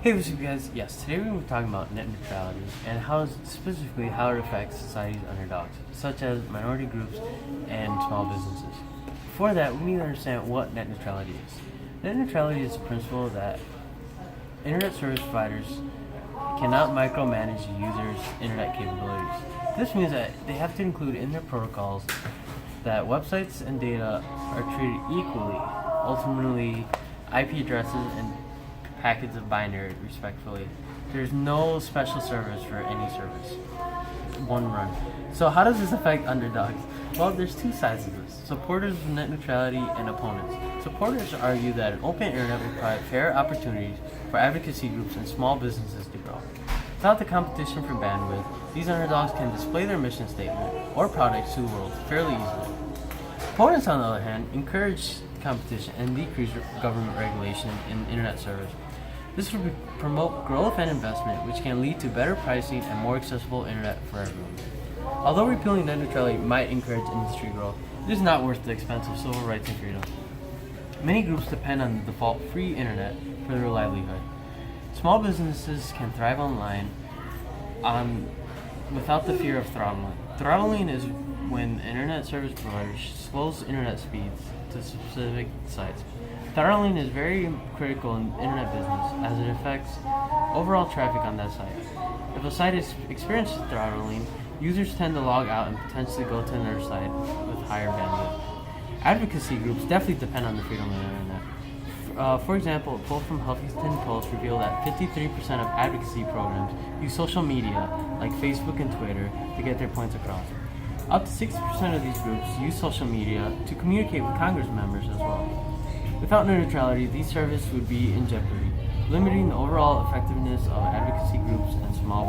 Hey, what's up, guys? Yes, today we're going to be talking about net neutrality and specifically how it affects society's underdogs, such as minority groups and small businesses. Before that, we need to understand what net neutrality is. Net neutrality is the principle that internet service providers cannot micromanage a user's internet capabilities. This means that they have to include in their protocols that websites and data are treated equally, ultimately IP addresses and packets of binary, respectively. There's no special service for any service. One run. So how does this affect underdogs? Well, there's two sides of this. Supporters of net neutrality and opponents. Supporters argue that an open internet will provide fair opportunities for advocacy groups and small businesses to grow. Without the competition for bandwidth, these underdogs can display their mission statement or products to the world fairly easily. Opponents, on the other hand, encourage competition and decrease government regulation in internet service. This would promote growth and investment, which can lead to better pricing and more accessible internet for everyone. Although repealing net neutrality might encourage industry growth, it is not worth the expense of civil rights and freedom. Many groups depend on the default free internet for their livelihood. Small businesses can thrive online without the fear of throttling. Throttling is when internet service providers slows internet speeds to specific sites. Throttling is very critical in internet business as it affects overall traffic on that site. If a site experiences throttling, users tend to log out and potentially go to another site with higher bandwidth. Advocacy groups definitely depend on the freedom of the internet. For example, a poll from Huffington Post revealed that 53% of advocacy programs use social media like Facebook and Twitter to get their points across. Up to 60% of these groups use social media to communicate with Congress members as well. Without net neutrality, these services would be in jeopardy, limiting the overall effectiveness of advocacy groups and small